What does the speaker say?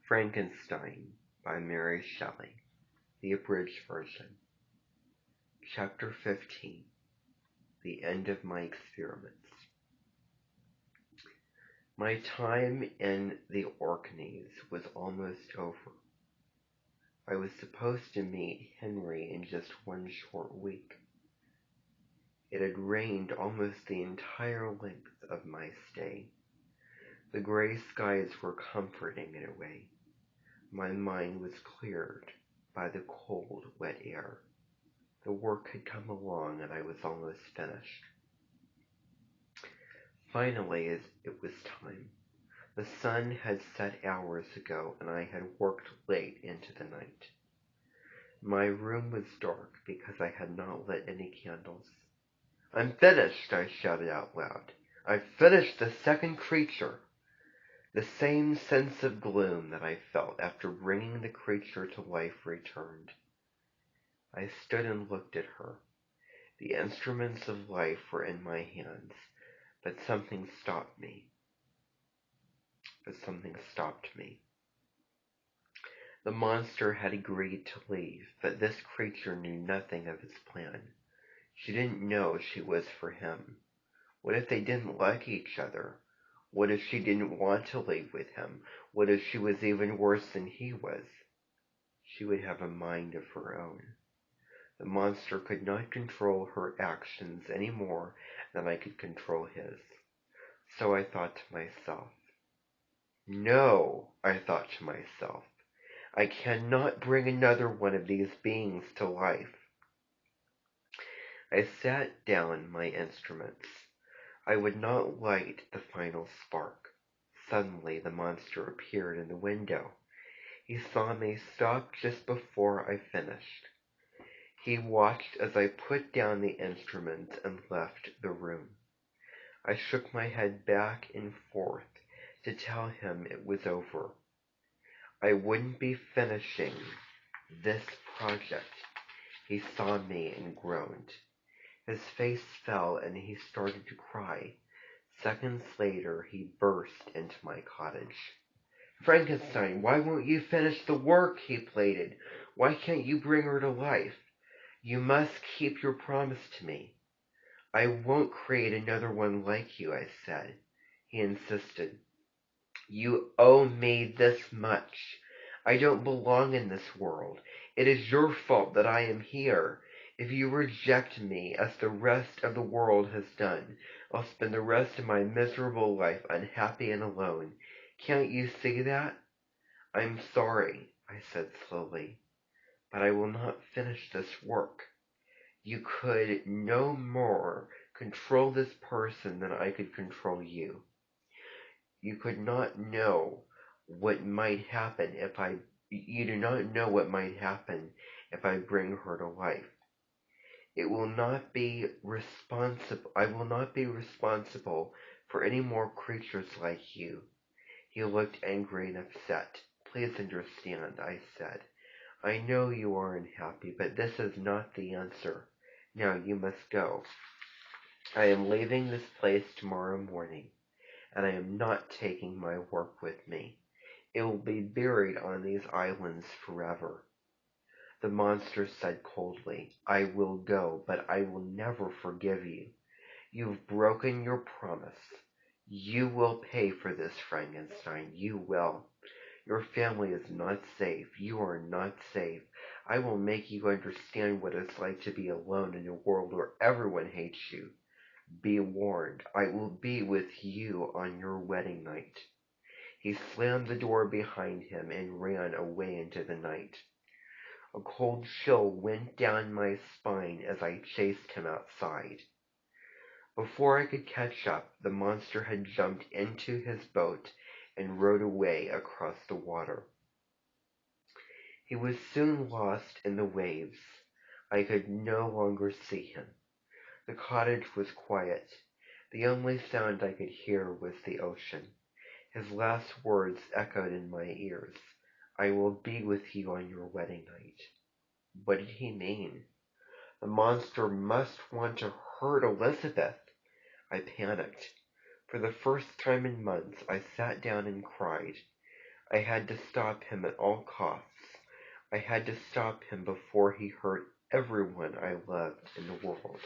Frankenstein by Mary Shelley, the Abridged version. Chapter 15. The End of My Experiments. My time in the Orkneys was almost over. I was supposed to meet Henry in just one short week. It had rained almost the entire length of my stay. The gray skies were comforting in a way. My mind was cleared by the cold, wet air. The work had come along and I was almost finished. Finally, as it was time. The sun had set hours ago and I had worked late into the night. My room was dark because I had not lit any candles. "I'm finished," I shouted out loud. "I've finished the second creature." The same sense of gloom that I felt after bringing the creature to life returned. I stood and looked at her. The instruments of life were in my hands, but something stopped me. The monster had agreed to leave, but this creature knew nothing of his plan. She didn't know she was for him. What if they didn't like each other? What if she didn't want to leave with him? What if she was even worse than he was? She would have a mind of her own. The monster could not control her actions any more than I could control his. So I thought to myself, "No," I thought to myself, "I cannot bring another one of these beings to life." I sat down my instruments. I would not light the final spark. Suddenly the monster appeared in the window. He saw me stop just before I finished. He watched as I put down the instruments and left the room. I shook my head back and forth to tell him it was over. I wouldn't be finishing this project. He saw me and groaned. His face fell and he started to cry. Seconds later, he burst into my cottage. "Frankenstein, why won't you finish the work?" he pleaded. "Why can't you bring her to life? You must keep your promise to me." "I won't create another one like you," I said. He insisted. "You owe me this much. I don't belong in this world. It is your fault that I am here. If you reject me, as the rest of the world has done, I'll spend the rest of my miserable life unhappy and alone. Can't you see that?" "I'm sorry," I said slowly, "but I will not finish this work. You could no more control this person than I could control you. You could not know what might happen you do not know what might happen if I bring her to life. I will not be responsible for any more creatures like you." He looked angry and upset. "Please understand," I said. "I know you are unhappy, but this is not the answer. Now you must go. I am leaving this place tomorrow morning, and I am not taking my work with me. It will be buried on these islands forever." The monster said coldly, "I will go, but I will never forgive you. You've broken your promise. You will pay for this, Frankenstein. You will. Your family is not safe. You are not safe. I will make you understand what it's like to be alone in a world where everyone hates you. Be warned. I will be with you on your wedding night." He slammed the door behind him and ran away into the night. A cold chill went down my spine as I chased him outside. Before I could catch up, the monster had jumped into his boat and rowed away across the water. He was soon lost in the waves. I could no longer see him. The cottage was quiet. The only sound I could hear was the ocean. His last words echoed in my ears. "I will be with you on your wedding night." What did he mean? The monster must want to hurt Elizabeth. I panicked. For the first time in months, I sat down and cried. I had to stop him at all costs. I had to stop him before he hurt everyone I loved in the world.